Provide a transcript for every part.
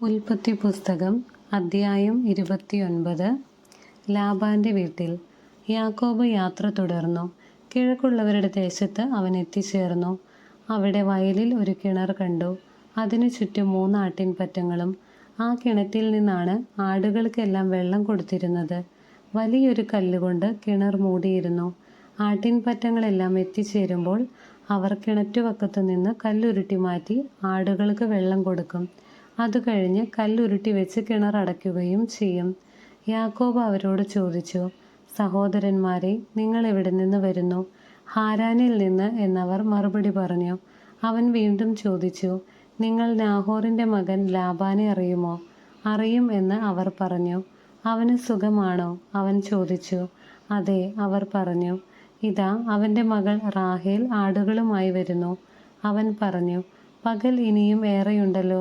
ഉൽപ്പത്തി പുസ്തകം അദ്ധ്യായം 29. ലാബാന്റെ വീട്ടിൽ. യാക്കോബ് യാത്ര തുടർന്നു. കിഴക്കുള്ളവരുടെ ദേശത്ത് അവൻ എത്തിച്ചേർന്നു. അവിടെ വയലിൽ ഒരു കിണർ കണ്ടു. അതിനു ചുറ്റും 3 ആട്ടിൻപറ്റങ്ങളും. ആ കിണറ്റിൽ നിന്നാണ് ആടുകൾക്കെല്ലാം വെള്ളം കൊടുത്തിരുന്നത്. വലിയൊരു കല്ലുകൊണ്ട് കിണർ മൂടിയിരുന്നു. ആട്ടിൻപറ്റങ്ങളെല്ലാം എത്തിച്ചേരുമ്പോൾ അവർ കിണറ്റുവക്കത്തു നിന്ന് കല്ലുരുട്ടി മാറ്റി ആടുകൾക്ക് വെള്ളം കൊടുക്കും. അത് കഴിഞ്ഞ് കല്ലുരുട്ടി വെച്ച് കിണർ അടയ്ക്കുകയും ചെയ്യും. യാക്കോബ് അവരോട് ചോദിച്ചു, സഹോദരന്മാരെ, നിങ്ങൾ എവിടെ നിന്ന് വരുന്നു? ഹാരാനിൽ നിന്ന് എന്നവർ മറുപടി പറഞ്ഞു. അവൻ വീണ്ടും ചോദിച്ചു, നിങ്ങൾ നാഹോറിന്റെ മകൻ ലാബാനെ അറിയുമോ? അറിയും എന്ന് അവർ പറഞ്ഞു. അവന് സുഖമാണോ? അവൻ ചോദിച്ചു. അതെ, അവർ പറഞ്ഞു. ഇതാ അവന്റെ മകൾ റാഹേൽ ആടുകളുമായി വരുന്നു. അവൻ പറഞ്ഞു, പകൽ ഇനിയും ഏറെയുണ്ടല്ലോ.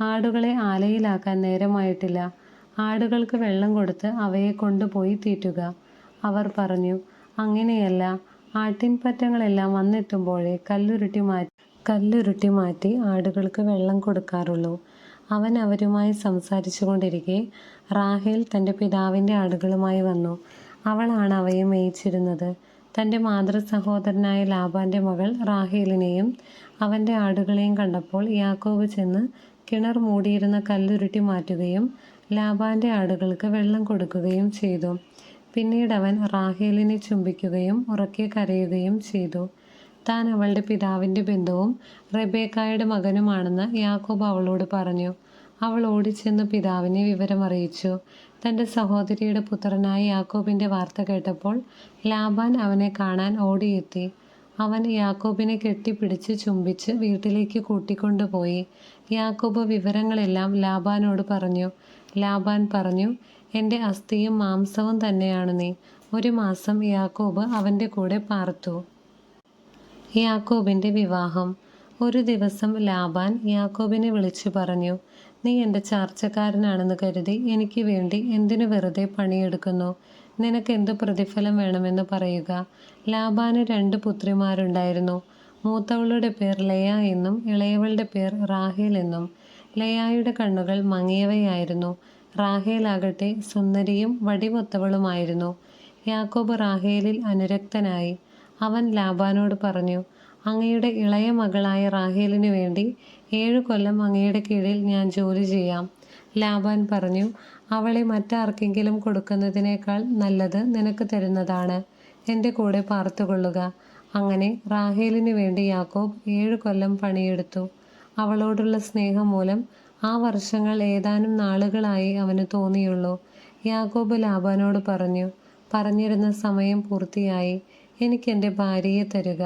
ആടുകളെ ആലയിലാക്കാൻ നേരമായിട്ടില്ല. ആടുകൾക്ക് വെള്ളം കൊടുത്ത് അവയെ കൊണ്ടുപോയി തീറ്റുക. അവർ പറഞ്ഞു, അങ്ങനെയല്ല, ആട്ടിൻപറ്റങ്ങളെല്ലാം വന്നെത്തുമ്പോഴേ കല്ലുരുട്ടി മാറ്റി ആടുകൾക്ക് വെള്ളം കൊടുക്കാറുള്ളൂ. അവൻ അവരുമായി സംസാരിച്ചു കൊണ്ടിരിക്കെ റാഹേൽ തൻ്റെ പിതാവിൻ്റെ ആടുകളുമായി വന്നു. അവളാണ് അവയെ മേയിച്ചിരുന്നത്. തൻ്റെ മാതൃസഹോദരനായ ലാബാന്റെ മകൾ റാഹേലിനെയും അവൻ്റെ ആടുകളെയും കണ്ടപ്പോൾ യാക്കോബ് ചെന്ന് കിണർ മൂടിയിരുന്ന കല്ലുരുട്ടി മാറ്റുകയും ലാബാന്റെ ആടുകൾക്ക് വെള്ളം കൊടുക്കുകയും ചെയ്തു. പിന്നീട് അവൻ റാഹേലിനെ ചുംബിക്കുകയും ഉറക്കെ കരയുകയും ചെയ്തു. താൻ അവളുടെ പിതാവിൻ്റെ ബന്ധുവും റെബേക്കായുടെ മകനുമാണെന്ന് യാക്കോബ് അവളോട് പറഞ്ഞു. അവൾ ഓടിച്ചെന്ന് പിതാവിനെ വിവരമറിയിച്ചു. തൻ്റെ സഹോദരിയുടെ പുത്രനായ യാക്കോബിൻ്റെ വാർത്ത കേട്ടപ്പോൾ ലാബാൻ അവനെ കാണാൻ ഓടിയെത്തി. അവൻ യാക്കോബിനെ കെട്ടിപ്പിടിച്ച് ചുംബിച്ച് വീട്ടിലേക്ക് കൂട്ടിക്കൊണ്ടുപോയി. യാക്കോബ് വിവരങ്ങളെല്ലാം ലാബാനോട് പറഞ്ഞു. ലാബാൻ പറഞ്ഞു, എൻ്റെ അസ്ഥിയും മാംസവും തന്നെയാണ് നീ. 1 മാസം യാക്കോബ് അവൻ്റെ കൂടെ പാർത്തു. യാക്കോബിൻ്റെ വിവാഹം. ഒരു ദിവസം ലാബാൻ യാക്കോബിനെ വിളിച്ചു പറഞ്ഞു, നീ എൻ്റെ ചാർച്ചക്കാരനാണെന്ന് കരുതി എനിക്ക് വേണ്ടി എന്തിനു വെറുതെ പണിയെടുക്കുന്നു? നിനക്ക് എന്തു പ്രതിഫലം വേണമെന്ന് പറയുക. ലാബാന് 2 പുത്രിമാരുണ്ടായിരുന്നു. മൂത്തവളുടെ പേർ ലെയ എന്നും ഇളയവളുടെ പേർ റാഹേൽ എന്നും. ലെയായുടെ കണ്ണുകൾ മങ്ങിയവയായിരുന്നു. റാഹേലാകട്ടെ സുന്ദരിയും വടിവൊത്തവളുമായിരുന്നു. യാക്കോബ് റാഹേലിൽ അനുരക്തനായി. അവൻ ലാബാനോട് പറഞ്ഞു, അങ്ങയുടെ ഇളയ മകളായ റാഹേലിനു വേണ്ടി 7 കൊല്ലം അങ്ങയുടെ കീഴിൽ ഞാൻ ജോലി ചെയ്യാം. ലാബാൻ പറഞ്ഞു, അവളെ മറ്റാർക്കെങ്കിലും കൊടുക്കുന്നതിനേക്കാൾ നല്ലത് നിനക്ക് തരുന്നതാണ്. എൻ്റെ കൂടെ പാർത്തുകൊള്ളുക. അങ്ങനെ റാഹേലിനു വേണ്ടി യാക്കോബ് 7 കൊല്ലം പണിയെടുത്തു. അവളോടുള്ള സ്നേഹം മൂലം ആ വർഷങ്ങൾ ഏതാനും നാളുകളായി അവന് തോന്നിയുള്ളൂ. യാക്കോബ് ലാബാനോട് പറഞ്ഞു, പറഞ്ഞിരുന്ന സമയം പൂർത്തിയായി. എനിക്കെൻ്റെ ഭാര്യയെ തരുക.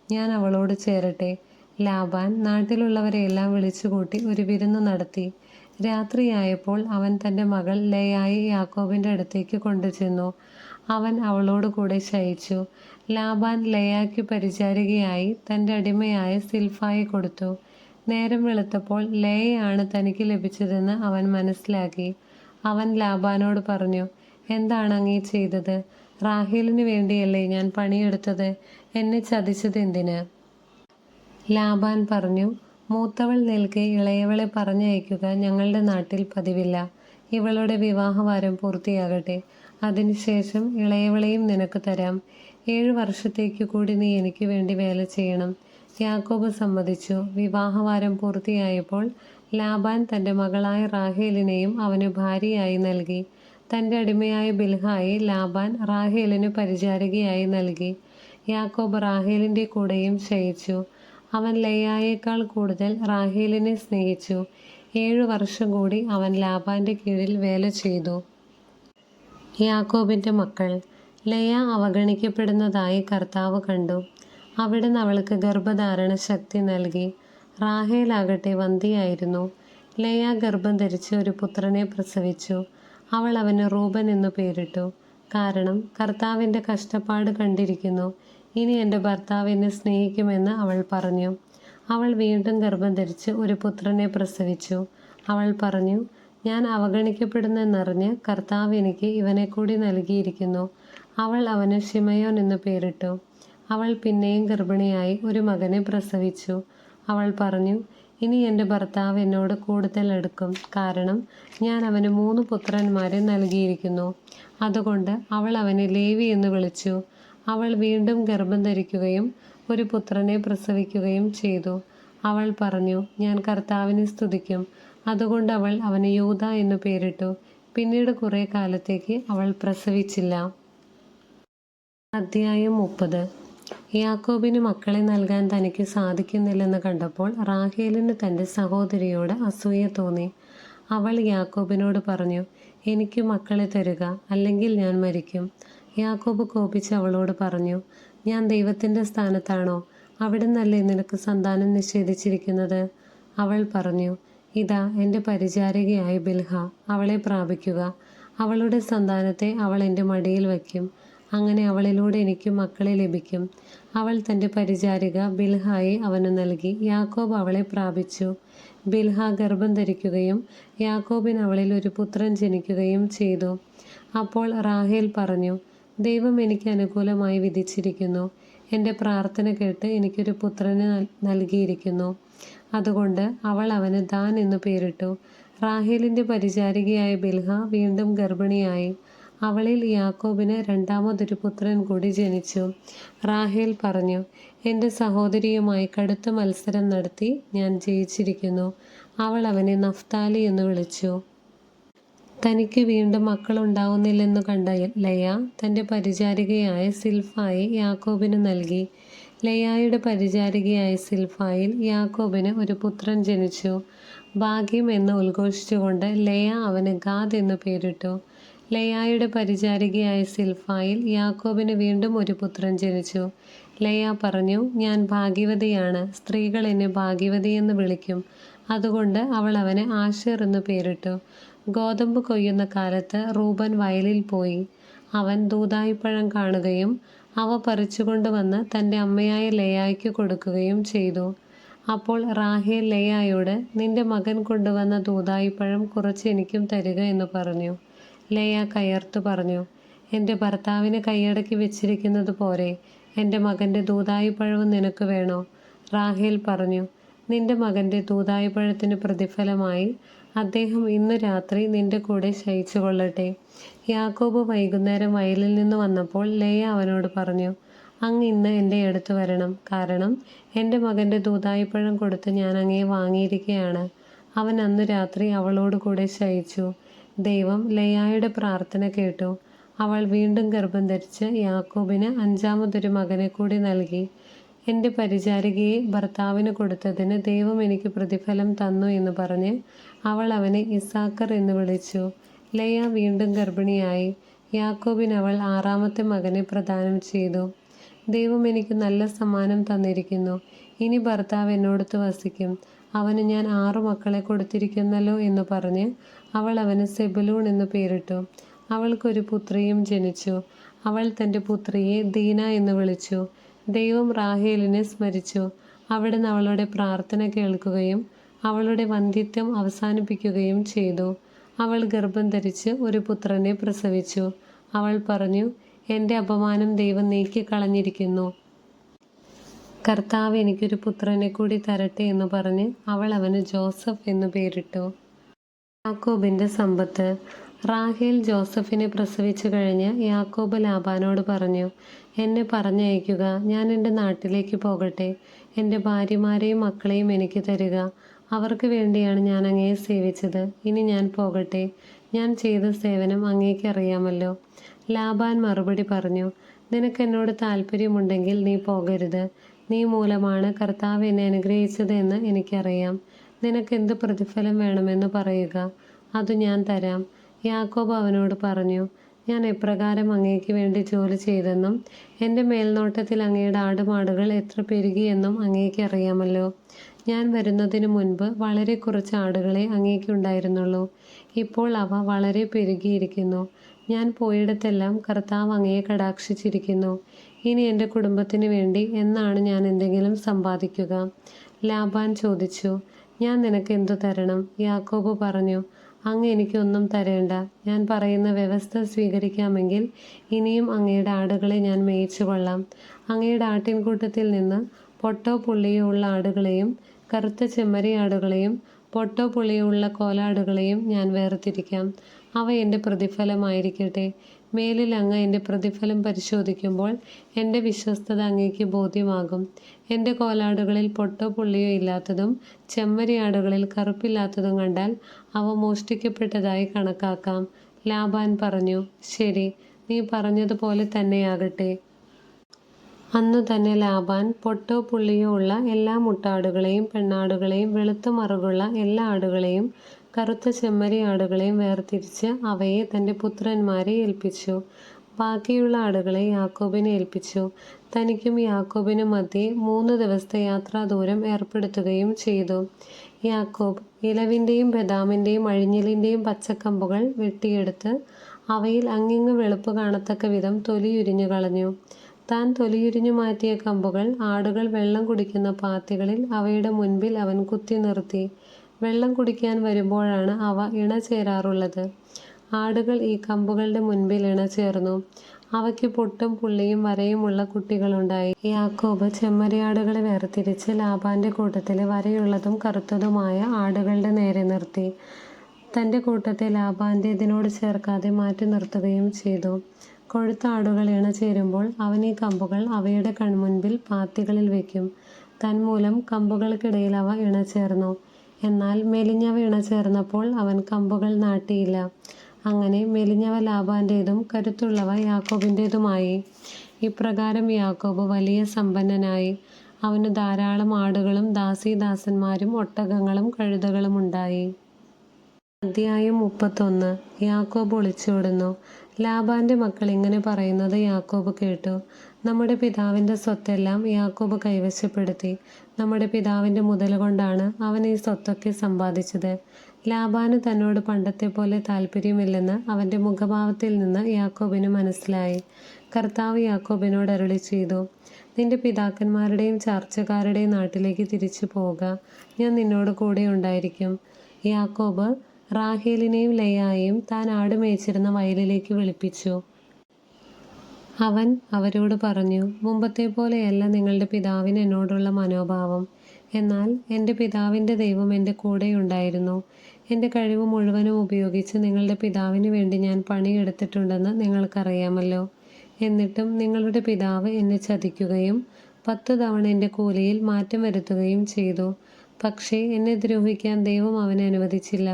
ഞാൻ അവളോട് ചേരട്ടെ. ലാബാൻ നാട്ടിലുള്ളവരെയെല്ലാം വിളിച്ചുകൂട്ടി ഒരു വിരുന്ന് നടത്തി. രാത്രിയായപ്പോൾ അവൻ തൻ്റെ മകൾ ലെയായെ യാക്കോബിൻ്റെ അടുത്തേക്ക് കൊണ്ടുചെന്നു. അവൻ അവളോട് കൂടെ ശയിച്ചു. ലാബാൻ ലെയായ്ക്ക് പരിചാരികയായി തൻ്റെ അടിമയായ സിൽഫായെ കൊടുത്തു. നേരം വെളുത്തപ്പോൾ ലെയയാണ് തനിക്ക് ലഭിച്ചതെന്ന് അവൻ മനസ്സിലാക്കി. അവൻ ലാബാനോട് പറഞ്ഞു, എന്താണ് അങ്ങീ ചെയ്തത്? റാഹേലിനു വേണ്ടിയല്ലേ ഞാൻ പണിയെടുത്തത്? എന്നെ ചതിച്ചത് എന്തിന്? ലാബാൻ പറഞ്ഞു, മൂത്തവൾ നിൽക്കെ ഇളയവളെ പറഞ്ഞയക്കുക ഞങ്ങളുടെ നാട്ടിൽ പതിവില്ല. ഇവളുടെ വിവാഹവാരം പൂർത്തിയാകട്ടെ. അതിനുശേഷം ഇളയവളെയും നിനക്ക് തരാം. 7 വർഷത്തേക്ക് കൂടി നീ എനിക്ക് വേണ്ടി വേല ചെയ്യണം. യാക്കോബ് സമ്മതിച്ചു. വിവാഹവാരം പൂർത്തിയായപ്പോൾ ലാബാൻ തൻ്റെ മകളായ റാഹേലിനെയും അവന് ഭാര്യയായി നൽകി. തൻ്റെ അടിമയായ ബിൽഹായെ ലാബാൻ റാഹേലിന് പരിചാരികയായി നൽകി. യാക്കോബ് റാഹേലിൻ്റെ കൂടെയും ശയിച്ചു. അവൻ ലെയായേക്കാൾ കൂടുതൽ റാഹേലിനെ സ്നേഹിച്ചു. 7 വർഷം കൂടി അവൻ ലാബാന്റെ കീഴിൽ വേല ചെയ്തു. യാക്കോബിൻ്റെ മക്കൾ. ലെയ അവഗണിക്കപ്പെടുന്നതായി കർത്താവ് കണ്ടു. അവിടുന്ന് അവൾക്ക് ഗർഭധാരണ ശക്തി നൽകി. റാഹേലാകട്ടെ വന്ധ്യയായിരുന്നു. ലെയ ഗർഭം ധരിച്ച് ഒരു പുത്രനെ പ്രസവിച്ചു. അവൾ അവന് റൂബൻ എന്നു പേരിട്ടു. കാരണം കർത്താവിൻ്റെ കഷ്ടപ്പാട് കണ്ടിരിക്കുന്നു. ഇനി എൻ്റെ ഭർത്താവ് എന്നെ സ്നേഹിക്കുമെന്ന് അവൾ പറഞ്ഞു. അവൾ വീണ്ടും ഗർഭം ധരിച്ച് ഒരു പുത്രനെ പ്രസവിച്ചു. അവൾ പറഞ്ഞു, ഞാൻ അവഗണിക്കപ്പെടുന്നെന്നറിഞ്ഞ് കർത്താവ് എനിക്ക് ഇവനെ കൂടി നൽകിയിരിക്കുന്നു. അവൾ അവന് ശിമയോൻ എന്നു പേരിട്ടു. അവൾ പിന്നെയും ഗർഭിണിയായി ഒരു മകനെ പ്രസവിച്ചു. അവൾ പറഞ്ഞു, ഇനി എൻ്റെ ഭർത്താവ് എന്നോട് കൂടുതൽ അടുക്കും, കാരണം ഞാൻ അവന് 3 പുത്രന്മാരെ നൽകിയിരിക്കുന്നു. അതുകൊണ്ട് അവൾ അവനെ ലേവി എന്ന് വിളിച്ചു. അവൾ വീണ്ടും ഗർഭം ധരിക്കുകയും ഒരു പുത്രനെ പ്രസവിക്കുകയും ചെയ്തു. അവൾ പറഞ്ഞു, ഞാൻ കർത്താവിനെ സ്തുതിക്കും. അതുകൊണ്ട് അവൾ അവന് യൂദ എന്നു പേരിട്ടു. പിന്നീട് കുറേ കാലത്തേക്ക് അവൾ പ്രസവിച്ചില്ല. അധ്യായം 30. യാക്കോബിന് മക്കളെ നൽകാൻ തനിക്ക് സാധിക്കുന്നില്ലെന്ന് കണ്ടപ്പോൾ റാഹേലിന് തൻ്റെ സഹോദരിയോട് അസൂയ തോന്നി. അവൾ യാക്കോബിനോട് പറഞ്ഞു, എനിക്ക് മക്കളെ തരുക, അല്ലെങ്കിൽ ഞാൻ മരിക്കും. യാക്കോബ് കോപിച്ച് അവളോട് പറഞ്ഞു, ഞാൻ ദൈവത്തിൻ്റെ സ്ഥാനത്താണോ? അവിടുന്നല്ലേ നിനക്ക് സന്താനം നിഷേധിച്ചിരിക്കുന്നത്? അവൾ പറഞ്ഞു, ഇതാ എൻ്റെ പരിചാരികയായ ബിൽഹ, അവളെ പ്രാപിക്കുക. അവളുടെ സന്താനത്തെ അവൾ എൻ്റെ മടിയിൽ വയ്ക്കും. അങ്ങനെ അവളിലൂടെ എനിക്ക് മക്കളെ ലഭിക്കും. അവൾ തൻ്റെ പരിചാരിക ബിൽഹായെ അവന് നൽകി. യാക്കോബ് അവളെ പ്രാപിച്ചു. ബിൽഹ ഗർഭം ധരിക്കുകയും യാക്കോബിന് അവളിൽ ഒരു പുത്രൻ ജനിക്കുകയും ചെയ്തു. അപ്പോൾ റാഹേൽ പറഞ്ഞു, ദൈവം എനിക്ക് അനുകൂലമായി വിധിച്ചിരിക്കുന്നു. എൻ്റെ പ്രാർത്ഥന കേട്ട് എനിക്കൊരു പുത്രനെ നൽകിയിരിക്കുന്നു. അതുകൊണ്ട് അവൾ അവന് ദാൻ എന്നു പേരിട്ടു. റാഹേലിൻ്റെ പരിചാരികയായ ബിൽഹ വീണ്ടും ഗർഭിണിയായി. അവളിൽ യാക്കോബിന് രണ്ടാമതൊരു പുത്രൻ കൂടി ജനിച്ചു. റാഹേൽ പറഞ്ഞു, എൻ്റെ സഹോദരിയുമായി കടുത്ത മത്സരം നടത്തി ഞാൻ ജയിച്ചിരിക്കുന്നു. അവൾ അവനെ നഫ്താലി എന്ന് വിളിച്ചു. തനിക്ക് വീണ്ടും മക്കളുണ്ടാവുന്നില്ലെന്നു കണ്ട ലയ തൻ്റെ പരിചാരികയായ സിൽഫായെ യാക്കോബിന് നൽകി. ലയായുടെ പരിചാരികയായ സിൽഫായിൽ യാക്കോബിന് ഒരു പുത്രൻ ജനിച്ചു. ഭാഗ്യം എന്ന് ഉദ്ഘോഷിച്ചുകൊണ്ട് ലയ അവന് ഗാദ് എന്നു പേരിട്ടു. ലയായുടെ പരിചാരികയായ സിൽഫായിൽ യാക്കോബിന് വീണ്ടും ഒരു പുത്രൻ ജനിച്ചു. ലയ പറഞ്ഞു, ഞാൻ ഭാഗ്യവതിയാണ്, സ്ത്രീകൾ എന്നെ ഭാഗ്യവതി എന്ന് വിളിക്കും. അതുകൊണ്ട് അവൾ അവന് ആശേർ എന്ന് പേരിട്ടു. ഗോതമ്പ് കൊയ്യുന്ന കാലത്ത് റൂബൻ വയലിൽ പോയി. അവൻ ദൂദായിപ്പഴം കാണുകയും അവ പറിച്ചുകൊണ്ടുവന്ന് തൻ്റെ അമ്മയായ ലേയായ്ക്ക് കൊടുക്കുകയും ചെയ്തു. അപ്പോൾ റാഹേൽ ലേയായോട്, നിന്റെ മകൻ കൊണ്ടുവന്ന ദൂദായിപ്പഴം കുറച്ച് എനിക്കും തരിക എന്ന് പറഞ്ഞു. ലേയ കയർത്തു പറഞ്ഞു, എൻ്റെ ഭർത്താവിനെ കൈയടക്കി വെച്ചിരിക്കുന്നത് പോരെ, എൻ്റെ മകൻ്റെ ദൂദായിപ്പഴവും നിനക്ക് വേണോ? റാഹേൽ പറഞ്ഞു, നിന്റെ മകൻ്റെ ദൂദായിപ്പഴത്തിന് പ്രതിഫലമായി അദ്ദേഹം ഇന്ന് രാത്രി നിന്റെ കൂടെ ശയിച്ചു കൊള്ളട്ടെ. യാക്കോബ് വൈകുന്നേരം വയലിൽ നിന്ന് വന്നപ്പോൾ ലേയ അവനോട് പറഞ്ഞു, അങ്ങ് ഇന്ന് എൻ്റെ അടുത്ത് വരണം, കാരണം എൻ്റെ മകൻ്റെ ദൂദായിപ്പഴം കൊടുത്ത് ഞാൻ അങ്ങയെ വാങ്ങിയിരിക്കുകയാണ്. അവൻ അന്ന് രാത്രി അവളോട് കൂടെ ശയിച്ചു. ദൈവം ലേയായുടെ പ്രാർത്ഥന കേട്ടു. അവൾ വീണ്ടും ഗർഭം ധരിച്ച് യാക്കോബിന് 5ാമതൊരു മകനെ കൂടി നൽകി. എൻ്റെ പരിചാരികയെ ഭർത്താവിന് കൊടുത്തതിന് ദൈവം എനിക്ക് പ്രതിഫലം തന്നു എന്ന് പറഞ്ഞ് അവൾ അവനെ ഇസാക്കർ എന്ന് വിളിച്ചു. ലയ വീണ്ടും ഗർഭിണിയായി. യാക്കോബിന് അവൾ 6ാമത്തെ മകനെ പ്രദാനം ചെയ്തു. ദൈവം എനിക്ക് നല്ല സമ്മാനം തന്നിരിക്കുന്നു. ഇനി ഭർത്താവ് എന്നോടത്ത് വസിക്കും. അവന് ഞാൻ 6 മക്കളെ കൊടുത്തിരിക്കുന്നല്ലോ എന്ന് പറഞ്ഞ് അവൾ അവന് സെബുലൂൺ എന്ന് പേരിട്ടു. അവൾക്കൊരു പുത്രിയും ജനിച്ചു. അവൾ തൻ്റെ പുത്രിയെ ദീന എന്ന് വിളിച്ചു. ദൈവം റാഹേലിനെ സ്മരിച്ചു. അവിടുന്ന് അവളുടെ പ്രാർത്ഥന കേൾക്കുകയും അവളുടെ വന്ധ്യത്വം അവസാനിപ്പിക്കുകയും ചെയ്തു. അവൾ ഗർഭം ധരിച്ച് ഒരു പുത്രനെ പ്രസവിച്ചു. അവൾ പറഞ്ഞു, എൻ്റെ അപമാനം ദൈവം നീക്കിക്കളഞ്ഞിരിക്കുന്നു. കർത്താവ് എനിക്കൊരു പുത്രനെ കൂടി തരട്ടെ എന്ന് പറഞ്ഞ് അവൾ അവന് ജോസഫ് എന്നു പേരിട്ടു. യാക്കോബിൻ്റെ സമ്പത്ത്. റാഹേൽ ജോസഫിനെ പ്രസവിച്ചു കഴിഞ്ഞ് യാക്കോബ് ലാബാനോട് പറഞ്ഞു, എന്നെ പറഞ്ഞയക്കുക, ഞാൻ എൻ്റെ നാട്ടിലേക്ക് പോകട്ടെ. എൻ്റെ ഭാര്യമാരെയും മക്കളെയും എനിക്ക് തരിക. അവർക്ക് വേണ്ടിയാണ് ഞാൻ അങ്ങയെ സേവിച്ചത്. ഇനി ഞാൻ പോകട്ടെ. ഞാൻ ചെയ്ത സേവനം അങ്ങേക്ക് അറിയാമല്ലോ. ലാബാൻ മറുപടി പറഞ്ഞു, നിനക്ക് എന്നോട് താല്പര്യമുണ്ടെങ്കിൽ നീ പോകരുത്. നീ മൂലമാണ് കർത്താവ് എന്നെ അനുഗ്രഹിച്ചത് എന്ന് എനിക്കറിയാം. നിനക്ക് എന്ത് പ്രതിഫലം വേണമെന്ന് പറയുക, അത് ഞാൻ തരാം. യാക്കോബ് അവനോട് പറഞ്ഞു, ഞാൻ എപ്രകാരം അങ്ങേക്ക് വേണ്ടി ജോലി ചെയ്തെന്നും എൻ്റെ മേൽനോട്ടത്തിൽ അങ്ങയുടെ ആടുമാടുകൾ എത്ര പെരുകിയെന്നും അങ്ങേക്ക് അറിയാമല്ലോ. ഞാൻ വരുന്നതിന് മുൻപ് വളരെ കുറച്ച് ആടുകളെ അങ്ങേക്കുണ്ടായിരുന്നുള്ളൂ. ഇപ്പോൾ അവ വളരെ പെരുകിയിരിക്കുന്നു. ഞാൻ പോയിടത്തെല്ലാം കർത്താവ് അങ്ങയെ കടാക്ഷിച്ചിരിക്കുന്നു. ഇനി എൻ്റെ കുടുംബത്തിന് വേണ്ടി എന്നാണ് ഞാൻ എന്തെങ്കിലും സമ്പാദിക്കുക? ലാബാൻ ചോദിച്ചു, ഞാൻ നിനക്ക് എന്തു തരണം? യാക്കോബ് പറഞ്ഞു, അങ്ങ് എനിക്കൊന്നും തരേണ്ട. ഞാൻ പറയുന്ന വ്യവസ്ഥ സ്വീകരിക്കാമെങ്കിൽ ഇനിയും അങ്ങയുടെ ആടുകളെ ഞാൻ മേയിച്ചു കൊള്ളാം. അങ്ങയുടെ ആട്ടിൻകൂട്ടത്തിൽ നിന്ന് പൊട്ടോ പുള്ളിയോ ഉള്ള ആടുകളെയും കറുത്ത ചെമ്മരിയാടുകളെയും പൊട്ടോ പുളിയോ ഉള്ള കോലാടുകളെയും ഞാൻ വേർതിരിക്കാം. അവ എൻ്റെ പ്രതിഫലമായിരിക്കട്ടെ. മേലിൽ അങ്ങ് എൻ്റെ പ്രതിഫലം പരിശോധിക്കുമ്പോൾ എൻ്റെ വിശ്വസ്തത അങ്ങേക്ക് ബോധ്യമാകും. എൻ്റെ കോലാടുകളിൽ പൊട്ടോ പുള്ളിയോ ഇല്ലാത്തതും ചെമ്മരിയാടുകളിൽ കറുപ്പില്ലാത്തതും കണ്ടാൽ അവ മോഷ്ടിക്കപ്പെട്ടതായി കണക്കാക്കാം. ലാബാൻ പറഞ്ഞു, ശരി, നീ പറഞ്ഞതുപോലെ തന്നെയാകട്ടെ. അന്നു തന്നെ ലാബാൻ പൊട്ടോ പുള്ളിയോ ഉള്ള എല്ലാ മുട്ടാടുകളെയും പെണ്ണാടുകളെയും വെളുത്ത മറുകുള്ള എല്ലാ ആടുകളെയും കറുത്ത ചെമ്മരിയാടുകളെയും വേർതിരിച്ച് അവയെ തൻ്റെ പുത്രന്മാരെ ഏൽപ്പിച്ചു. ബാക്കിയുള്ള ആടുകളെ യാക്കോബിനെ ഏൽപ്പിച്ചു. തനിക്കും യാക്കോബിനും മധ്യേ 3 ദിവസത്തെ യാത്രാദൂരം ഏർപ്പെടുത്തുകയും ചെയ്തു. യാക്കോബ് ഇലവിൻ്റെയും ബദാമിൻ്റെയും അഴിഞ്ഞിലിൻ്റെയും പച്ചക്കമ്പുകൾ വെട്ടിയെടുത്ത് അവയിൽ അങ്ങിങ്ങ് വെളുപ്പ് കാണത്തക്ക വിധം തൊലിയുരിഞ്ഞു കളഞ്ഞു. താൻ തൊലിയുരിഞ്ഞു മാറ്റിയ കമ്പുകൾ ആടുകൾ വെള്ളം കുടിക്കുന്ന പാത്തികളിൽ അവയുടെ മുൻപിൽ അവൻ കുത്തി നിർത്തി. വെള്ളം കുടിക്കാൻ വരുമ്പോഴാണ് അവ ഇണ ചേരാറുള്ളത്. ആടുകൾ ഈ കമ്പുകളുടെ മുൻപിൽ ഇണ ചേർന്നു. അവയ്ക്ക് പൊട്ടും പുള്ളിയും വരയുമുള്ള കുട്ടികളുണ്ടായി. യാക്കോബ് ചെമ്മരിയാടുകളെ വേർതിരിച്ച് ലാബാന്റെ കൂട്ടത്തിലെ വരയുള്ളതും കറുത്തതുമായ ആടുകളുടെ നേരെ നിർത്തി. തൻ്റെ കൂട്ടത്തെ ലാബാന്റേതിനോട് ചേർക്കാതെ മാറ്റി നിർത്തുകയും ചെയ്തു. കൊഴുത്ത ആടുകൾ ഇണ ചേരുമ്പോൾ അവൻ ഈ കമ്പുകൾ അവയുടെ കൺമുൻപിൽ പാത്തികളിൽ വയ്ക്കും. തന്മൂലം കമ്പുകൾക്കിടയിൽ അവ ഇണചേർന്നു. എന്നാൽ മെലിഞ്ഞവ ഇണചേർന്നപ്പോൾ അവൻ കമ്പുകൾ നാട്ടിയില്ല. അങ്ങനെ മെലിഞ്ഞവ ലാബാന്റേതും കരുത്തുള്ളവ യാക്കോബിൻ്റേതുമായി. ഇപ്രകാരം യാക്കോബ് വലിയ സമ്പന്നനായി. അവന് ധാരാളം ആടുകളും ദാസീദാസന്മാരും ഒട്ടകങ്ങളും കഴുതകളും ഉണ്ടായി. അധ്യായം 31. യാക്കോബ് ഒളിച്ചോടുന്നു. ലാബാന്റെ മക്കൾ ഇങ്ങനെ പറയുന്നത് യാക്കോബ് കേട്ടു. നമ്മുടെ പിതാവിൻ്റെ സ്വത്തെല്ലാം യാക്കോബ് കൈവശപ്പെടുത്തി. നമ്മുടെ പിതാവിൻ്റെ മുതൽ കൊണ്ടാണ് അവൻ ഈ സ്വത്തൊക്കെ സമ്പാദിച്ചത്. ലാബാന് തന്നോട് പണ്ടത്തെ പോലെ താല്പര്യമില്ലെന്ന് അവൻ്റെ മുഖഭാവത്തിൽ നിന്ന് യാക്കോബിന് മനസ്സിലായി. കർത്താവ് യാക്കോബിനോട് അരുളി ചെയ്തു, നിന്റെ പിതാക്കന്മാരുടെയും ചാർച്ചക്കാരുടെയും നാട്ടിലേക്ക് തിരിച്ചു പോവുക. ഞാൻ നിന്നോട് കൂടെ ഉണ്ടായിരിക്കും. യാക്കോബ് റാഹേലിനെയും ലെയായെയും താൻ ആട് മേച്ചിരുന്ന വയലിലേക്ക് വിളിപ്പിച്ചു. അവൻ അവരോട് പറഞ്ഞു, മുമ്പത്തെ പോലെയല്ല നിങ്ങളുടെ പിതാവിന് എന്നോടുള്ള മനോഭാവം. എന്നാൽ എൻ്റെ പിതാവിൻ്റെ ദൈവം എൻ്റെ കൂടെയുണ്ടായിരുന്നു. എൻ്റെ കഴിവ് മുഴുവനും ഉപയോഗിച്ച് നിങ്ങളുടെ പിതാവിന് വേണ്ടി ഞാൻ പണിയെടുത്തിട്ടുണ്ടെന്ന് നിങ്ങൾക്കറിയാമല്ലോ. എന്നിട്ടും നിങ്ങളുടെ പിതാവ് എന്നെ ചതിക്കുകയും 10 തവണ എൻ്റെ കൂലിയിൽ മാറ്റം വരുത്തുകയും ചെയ്തു. പക്ഷേ എന്നെ ദ്രോഹിക്കാൻ ദൈവം അവനെ അനുവദിച്ചില്ല.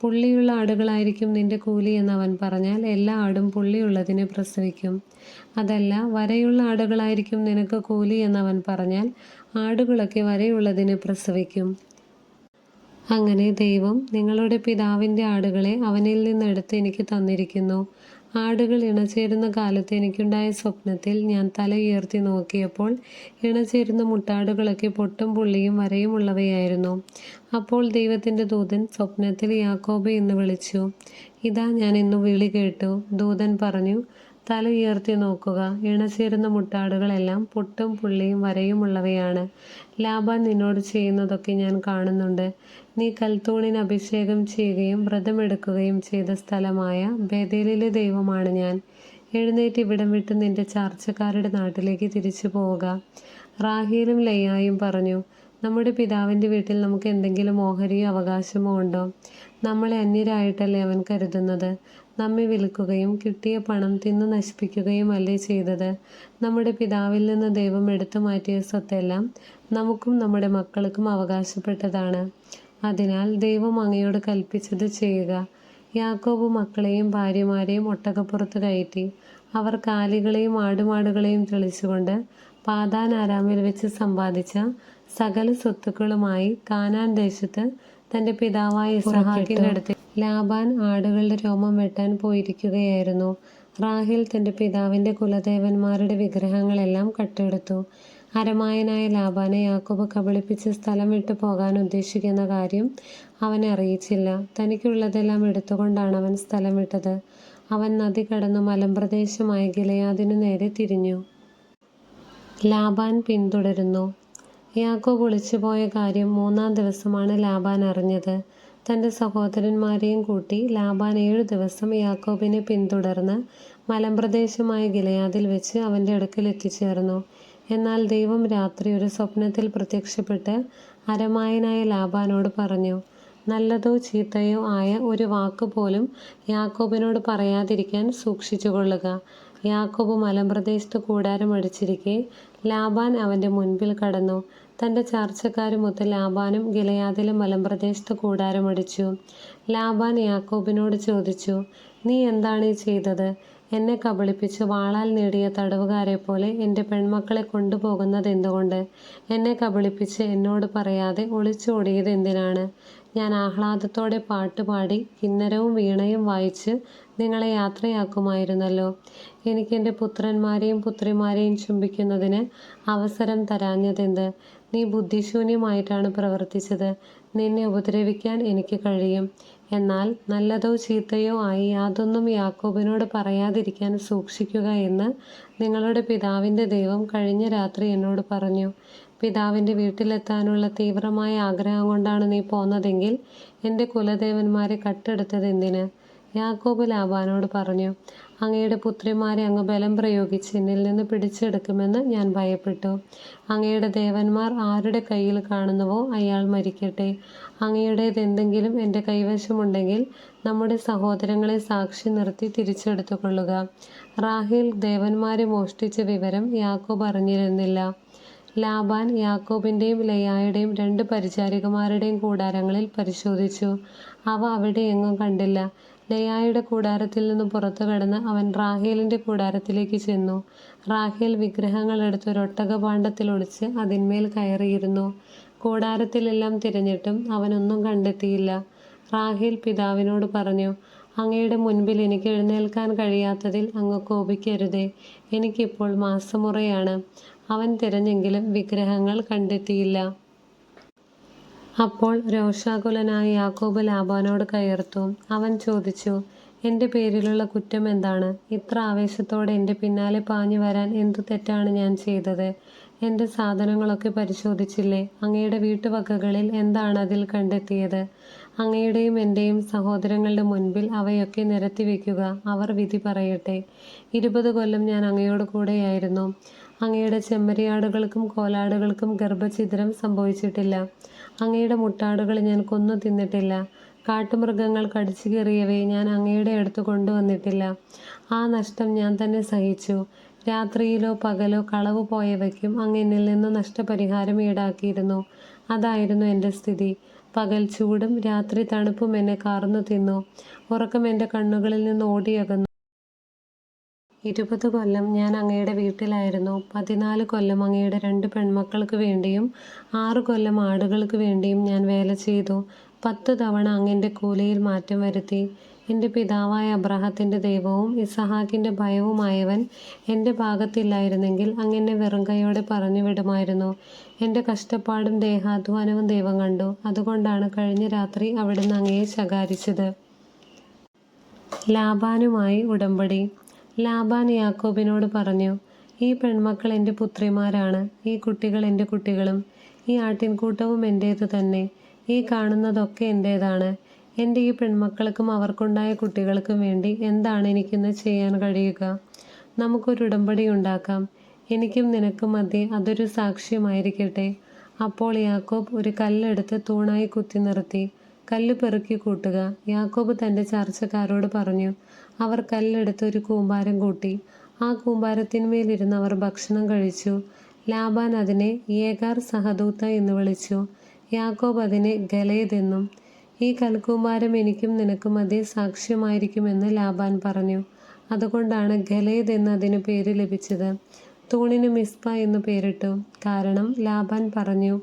പുള്ളിയുള്ള ആടുകളായിരിക്കും നിന്റെ കൂലി എന്നവൻ പറഞ്ഞാൽ എല്ലാ ആടും പുള്ളിയുള്ളതിനെ പ്രസവിക്കും. അതല്ല, വരയുള്ള ആടുകളായിരിക്കും നിനക്ക് കൂലി എന്നവൻ പറഞ്ഞാൽ ആടുകളൊക്കെ വരയുള്ളതിനെ പ്രസവിക്കും. അങ്ങനെ ദൈവം നിങ്ങളുടെ പിതാവിൻ്റെ ആടുകളെ അവനിൽ നിന്നെടുത്ത് എനിക്ക് തന്നിരിക്കുന്നു. ആടുകൾ ഇണചേരുന്ന കാലത്ത് എനിക്കുണ്ടായ സ്വപ്നത്തിൽ ഞാൻ തല ഉയർത്തി നോക്കിയപ്പോൾ ഇണചേരുന്ന മുട്ടാടുകളൊക്കെ പൊട്ടും പുള്ളിയും വരയുമുള്ളവയായിരുന്നു. അപ്പോൾ ദൈവത്തിൻ്റെ ദൂതൻ സ്വപ്നത്തിൽ യാക്കോബെ എന്ന് വിളിച്ചു. ഇതാ, ഞാൻ ഇന്നു വിളി കേട്ടു. ദൂതൻ പറഞ്ഞു, തല ഉയർത്തി നോക്കുക, ഇണചേരുന്ന മുട്ടാടുകളെല്ലാം പൊട്ടും പുള്ളിയും വരയുമുള്ളവയാണ്. ലാബാൻ നിന്നോട് ചെയ്യുന്നതൊക്കെ ഞാൻ കാണുന്നുണ്ട്. നീ കൽത്തൂണിന് അഭിഷേകം ചെയ്യുകയും വ്രതമെടുക്കുകയും ചെയ്ത സ്ഥലമായ ബേഥേലിലെ ദൈവമാണ് ഞാൻ. എഴുന്നേറ്റ് ഇവിടം വിട്ട് നിന്റെ ചാർച്ചക്കാരുടെ നാട്ടിലേക്ക് തിരിച്ചു പോവുക. റാഹേലും ലെയായും പറഞ്ഞു, നമ്മുടെ പിതാവിൻ്റെ വീട്ടിൽ നമുക്ക് എന്തെങ്കിലും ഓഹരിയോ അവകാശമോ ഉണ്ടോ? നമ്മളെ അന്യരായിട്ടല്ലേ അവൻ കരുതുന്നത്. നമ്മെ വിൽക്കുകയും കിട്ടിയ പണം തിന്നു നശിപ്പിക്കുകയും അല്ലേ ചെയ്തത്. നമ്മുടെ പിതാവിൽ നിന്ന് ദൈവം എടുത്തു മാറ്റിയ സ്വത്തെല്ലാം നമുക്കും നമ്മുടെ മക്കൾക്കും അവകാശപ്പെട്ടതാണ്. അതിനാൽ ദൈവം അങ്ങയോട് കൽപ്പിച്ചത് ചെയ്യുക. യാക്കോബ് മക്കളെയും ഭാര്യമാരെയും ഒട്ടകപ്പുറത്ത് കയറ്റി. അവർ കാലികളെയും ആടുമാടുകളെയും തെളിച്ചുകൊണ്ട് പാദാൻ ആരാമിൽ വെച്ച് സമ്പാദിച്ച സകല സ്വത്തുക്കളുമായി കാനാൻ ദേശത്ത് തൻ്റെ പിതാവായ ഇസ്ഹാക്കിൻ്റെ അടുത്ത്. ലാബാൻ ആടുകളുടെ രോമം വെട്ടാൻ പോയിരിക്കുകയായിരുന്നു. റാഹേൽ തൻ്റെ പിതാവിൻ്റെ കുലദേവന്മാരുടെ വിഗ്രഹങ്ങളെല്ലാം കട്ടെടുത്തു. അരമായനായ ലാബാനെ യാക്കോബ് കബളിപ്പിച്ച് സ്ഥലം വിട്ടു പോകാൻ ഉദ്ദേശിക്കുന്ന കാര്യം അവനെ അറിയിച്ചില്ല. തനിക്കുള്ളതെല്ലാം എടുത്തുകൊണ്ടാണ് അവൻ സ്ഥലം വിട്ടത്. അവൻ നദി കടന്നു മലമ്പ്രദേശമായ ഗിലെയാദിനു നേരെ തിരിഞ്ഞു. ലാബാൻ പിന്തുടരുന്നു. യാക്കോബ് ഒളിച്ചുപോയ കാര്യം 3-ാം ദിവസമാണ് ലാബാൻ അറിഞ്ഞത്. തൻ്റെ സഹോദരന്മാരെയും കൂട്ടി ലാബാൻ 7 ദിവസം യാക്കോബിനെ പിന്തുടർന്ന് മലമ്പ്രദേശമായ ഗിലെയാദിൽ വെച്ച് അവൻ്റെ അടുക്കൽ എത്തിച്ചേർന്നു. എന്നാൽ ദൈവം രാത്രി ഒരു സ്വപ്നത്തിൽ പ്രത്യക്ഷപ്പെട്ട് അരമായനായ ലാബാനോട് പറഞ്ഞു, നല്ലതോ ചീത്തയോ ആയ ഒരു വാക്ക് പോലും യാക്കോബിനോട് പറയാതിരിക്കാൻ സൂക്ഷിച്ചുകൊള്ളുക. യാക്കോബ് മലമ്പ്രദേശത്ത് കൂടാരമടിച്ചിരിക്കെ ലാബാൻ അവൻ്റെ മുൻപിൽ കടന്നു. തൻ്റെ ചാർച്ചക്കാരുമൊത്ത് ലാബാനും ഗിലെയാദിലെ മലമ്പ്രദേശത്ത് കൂടാരമടിച്ചു. ലാബാൻ യാക്കോബിനോട് ചോദിച്ചു, നീ എന്താണ് ഈ ചെയ്തത്? എന്നെ കബളിപ്പിച്ച് വാളാൽ നേടിയ തടവുകാരെപ്പോലെ എൻ്റെ പെൺമക്കളെ കൊണ്ടുപോകുന്നത് എന്തുകൊണ്ട്? എന്നെ കബളിപ്പിച്ച് എന്നോട് പറയാതെ ഒളിച്ചോടിയത് എന്തിനാണ്? ഞാൻ ആഹ്ലാദത്തോടെ പാട്ടുപാടി കിന്നരവും വീണയും വായിച്ച് നിങ്ങളെ യാത്രയാക്കുമായിരുന്നല്ലോ. എനിക്കെൻ്റെ പുത്രന്മാരെയും പുത്രിമാരെയും ചുംബിക്കുന്നതിന് അവസരം തരാഞ്ഞതെന്ത്? നീ ബുദ്ധിശൂന്യമായിട്ടാണ് പ്രവർത്തിച്ചത്. നിന്നെ ഉപദ്രവിക്കാൻ എനിക്ക് കഴിയും. എന്നാൽ നല്ലതോ ചീത്തയോ ആയി യാതൊന്നും യാക്കോബിനോട് പറയാതിരിക്കാൻ സൂക്ഷിക്കുക എന്ന് നിങ്ങളുടെ പിതാവിൻ്റെ ദൈവം കഴിഞ്ഞ രാത്രി എന്നോട് പറഞ്ഞു. പിതാവിൻ്റെ വീട്ടിലെത്താനുള്ള തീവ്രമായ ആഗ്രഹം കൊണ്ടാണ് നീ പോന്നതെങ്കിൽ എൻ്റെ കുലദേവന്മാരെ കട്ടെടുത്തത് എന്തിന്? യാക്കോബ് ലാബാനോട് പറഞ്ഞു, അങ്ങയുടെ പുത്രിമാരെ അങ്ങ് ബലം പ്രയോഗിച്ച് എന്നിൽ നിന്ന് പിടിച്ചെടുക്കുമെന്ന് ഞാൻ ഭയപ്പെട്ടു. അങ്ങയുടെ ദേവന്മാർ ആരുടെ കയ്യിൽ കാണുന്നുവോ അയാൾ മരിക്കട്ടെ. അങ്ങയുടേതെന്തെങ്കിലും എൻ്റെ കൈവശമുണ്ടെങ്കിൽ നമ്മുടെ സഹോദരങ്ങളെ സാക്ഷി നിർത്തി തിരിച്ചെടുത്തുകൊള്ളുക. റാഹേൽ ദേവന്മാരെ മോഷ്ടിച്ച വിവരം യാക്കോബ് അറിഞ്ഞിരുന്നില്ല. ലാബാൻ യാക്കോബിൻ്റെയും ലെയായുടെയും 2 പരിചാരികമാരുടെയും കൂടാരങ്ങളിൽ പരിശോധിച്ചു. അവ അവിടെ എങ്ങും കണ്ടില്ല. ലെയായുടെ കൂടാരത്തിൽ നിന്ന് പുറത്തു കടന്ന് അവൻ റാഹേലിൻ്റെ കൂടാരത്തിലേക്ക് ചെന്നു. റാഹേൽ വിഗ്രഹങ്ങൾ എടുത്ത് ഒരു ഒട്ടകഭാണ്ഡത്തിൽ ഒളിച്ച് അതിന്മേൽ കയറിയിരുന്നു. കൂടാരത്തിലെല്ലാം തിരഞ്ഞിട്ടും അവനൊന്നും കണ്ടെത്തിയില്ല. റാഹേൽ പിതാവിനോട് പറഞ്ഞു, അങ്ങയുടെ മുൻപിൽ എനിക്ക് എഴുന്നേൽക്കാൻ കഴിയാത്തതിൽ അങ്ങ് കോപിക്കരുതേ. എനിക്കിപ്പോൾ മാസമുറയാണ്. അവൻ തിരഞ്ഞെങ്കിലും വിഗ്രഹങ്ങൾ കണ്ടെത്തിയില്ല. അപ്പോൾ രോഷാകുലനായ യാക്കോബ് ലാബാനോട് കയർത്തു. അവൻ ചോദിച്ചു, എൻ്റെ പേരിലുള്ള കുറ്റം എന്താണ്? ഇത്ര ആവേശത്തോടെ എൻ്റെ പിന്നാലെ പാഞ്ഞു വരാൻ എന്തു തെറ്റാണ് ഞാൻ ചെയ്തത്? എൻ്റെ സാധനങ്ങളൊക്കെ പരിശോധിച്ചില്ലേ? അങ്ങയുടെ വീട്ടുവകകളിൽ എന്താണ് അതിൽ കണ്ടെത്തിയത്? അങ്ങയുടെയും എൻ്റെയും സഹോദരങ്ങളുടെ മുൻപിൽ അവയൊക്കെ നിരത്തി വയ്ക്കുക. അവർ വിധി പറയട്ടെ. 20 കൊല്ലം ഞാൻ അങ്ങയോട് കൂടെയായിരുന്നു. അങ്ങയുടെ ചെമ്മരിയാടുകൾക്കും കോലാടുകൾക്കും ഗർഭഛിദ്രം സംഭവിച്ചിട്ടില്ല. അങ്ങയുടെ മുട്ടാടുകൾ ഞാൻ കൊന്നു തിന്നിട്ടില്ല. കാട്ടുമൃഗങ്ങൾ കടിച്ചു കീറിയവയെ ഞാൻ അങ്ങയുടെ അടുത്ത് കൊണ്ടുവന്നിട്ടില്ല. ആ നഷ്ടം ഞാൻ തന്നെ സഹിച്ചു. രാത്രിയിലോ പകലോ കളവ് പോയവയ്ക്കും അങ്ങ് എന്നിൽ നിന്ന് നഷ്ടപരിഹാരം ഈടാക്കിയിരുന്നു. അതായിരുന്നു എൻ്റെ സ്ഥിതി. പകൽ ചൂടും രാത്രി തണുപ്പും എന്നെ കാർന്നു തിന്നു. ഉറക്കം എൻ്റെ കണ്ണുകളിൽ നിന്ന് ഓടിയകന്നു. 20 കൊല്ലം ഞാൻ അങ്ങയുടെ വീട്ടിലായിരുന്നു. 14 കൊല്ലം അങ്ങയുടെ 2 പെൺമക്കൾക്ക് വേണ്ടിയും 6 കൊല്ലം ആടുകൾക്ക് വേണ്ടിയും ഞാൻ വേല ചെയ്തു. 10 തവണ അങ്ങ് കൂലിയിൽ മാറ്റം വരുത്തി. എൻ്റെ പിതാവായ അബ്രാഹത്തിൻ്റെ ദൈവവും ഇസഹാക്കിൻ്റെ ഭയവുമായവൻ എൻ്റെ ഭാഗത്തില്ലായിരുന്നെങ്കിൽ അങ്ങ് എന്നെ വെറും കൈയോടെ പറഞ്ഞു വിടുമായിരുന്നു. എൻ്റെ കഷ്ടപ്പാടും ദേഹാധ്വാനവും ദൈവം കണ്ടു. അതുകൊണ്ടാണ് കഴിഞ്ഞ രാത്രി അവിടുന്ന് അങ്ങയെ ശകാരിച്ചത്. ലാബാനുമായി ഉടമ്പടി. ലാബാൻ യാക്കോബിനോട് പറഞ്ഞു, ഈ പെൺമക്കൾ എൻ്റെ പുത്രിമാരാണ്. ഈ കുട്ടികൾ എൻ്റെ കുട്ടികളും. ഈ ആട്ടിൻകൂട്ടവും എൻ്റേതു തന്നെ. ഈ കാണുന്നതൊക്കെ എൻ്റേതാണ്. എൻ്റെ ഈ പെൺമക്കൾക്കും അവർക്കുണ്ടായ കുട്ടികൾക്കും വേണ്ടി എന്താണ് എനിക്കിന്ന് ചെയ്യാൻ കഴിയുക? നമുക്കൊരു ഉടമ്പടി ഉണ്ടാക്കാം. എനിക്കും നിനക്കും മധ്യേ അതൊരു സാക്ഷ്യമായിരിക്കട്ടെ. അപ്പോൾ യാക്കോബ് ഒരു കല്ലെടുത്ത് തൂണായി കുത്തി നിർത്തി. കല്ല് പെറുക്കി കൂട്ടുക. യാക്കോബ് തൻ്റെ ചാർച്ചക്കാരോട് പറഞ്ഞു. അവർ കല്ലെടുത്ത് ഒരു കൂമ്പാരം കൂട്ടി. ആ കൂമ്പാരത്തിന്മേലിരുന്ന് അവർ ഭക്ഷണം കഴിച്ചു. ലാബാൻ അതിനെ യേഗാർ സഹദൂത്ത എന്ന് വിളിച്ചു. യാക്കോബ് അതിനെ ഗലേദ് എന്നും. ഈ കൽക്കൂമ്പാരം എനിക്കും നിനക്കും മധ്യേ സാക്ഷ്യമായിരിക്കുമെന്ന് ലാബാൻ പറഞ്ഞു. അതുകൊണ്ടാണ് ഗലേദ് എന്ന് അതിന് പേര് ലഭിച്ചത്. തൂണിന് മിസ്പ എന്ന് പേരിട്ടു. കാരണം ലാബാൻ പറഞ്ഞു,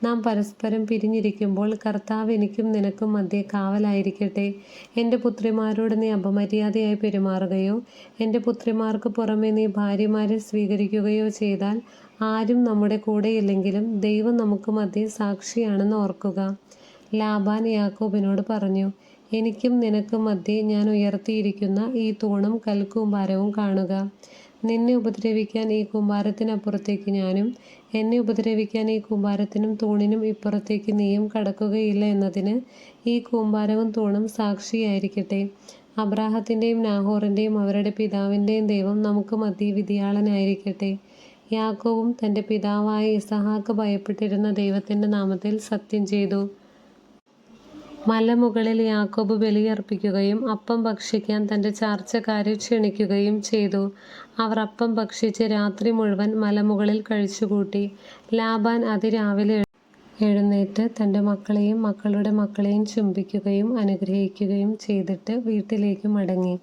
നാം പരസ്പരം പിരിഞ്ഞിരിക്കുമ്പോൾ കർത്താവ് എനിക്കും നിനക്കും മധ്യേ കാവലായിരിക്കട്ടെ. എൻ്റെ പുത്രിമാരോട് നീ അപമര്യാദയായി പെരുമാറുകയോ എൻ്റെ പുത്രിമാർക്ക് പുറമെ നീ ഭാര്യമാരെ സ്വീകരിക്കുകയോ ചെയ്താൽ ആരും നമ്മുടെ കൂടെയില്ലെങ്കിലും ദൈവം നമുക്ക് മധ്യേ സാക്ഷിയാണെന്ന് ഓർക്കുക. ലാബാൻ യാക്കോബിനോട് പറഞ്ഞു, എനിക്കും നിനക്കും മധ്യേ ഞാൻ ഉയർത്തിയിരിക്കുന്ന ഈ തൂണും കൽക്കൂമ്പാരവും കാണുക. നിന്നെ ഉപദ്രവിക്കാൻ ഈ കൂമ്പാരത്തിനപ്പുറത്തേക്ക് ഞാനും എന്നെ ഉപദ്രവിക്കാൻ ഈ കൂമ്പാരത്തിനും തൂണിനും ഇപ്പുറത്തേക്ക് നീയും കടക്കുകയില്ല എന്നതിന് ഈ കൂമ്പാരവും തൂണും സാക്ഷിയായിരിക്കട്ടെ. അബ്രാഹത്തിൻ്റെയും നാഹോറിൻ്റെയും അവരുടെ പിതാവിൻ്റെയും ദൈവം നമുക്ക് മധ്യേ വിധിയാളനായിരിക്കട്ടെ. യാക്കോബും തൻ്റെ പിതാവായ ഇസഹാക്ക് ഭയപ്പെട്ടിരുന്ന ദൈവത്തിൻ്റെ നാമത്തിൽ സത്യം ചെയ്തു. മലമുകളിൽ യാക്കോബ് ബലിയർപ്പിക്കുകയും അപ്പം ഭക്ഷിക്കാൻ തൻ്റെ ചാർച്ചക്കാരെ ക്ഷണിക്കുകയും ചെയ്തു. അവർ അപ്പം ഭക്ഷിച്ച് രാത്രി മുഴുവൻ മലമുകളിൽ കഴിച്ചുകൂട്ടി. ലാബാൻ അതിരാവിലെ എഴുന്നേറ്റ് തൻ്റെ മക്കളെയും മക്കളുടെ മക്കളെയും ചുംബിക്കുകയും അനുഗ്രഹിക്കുകയും ചെയ്തിട്ട് വീട്ടിലേക്ക് മടങ്ങി.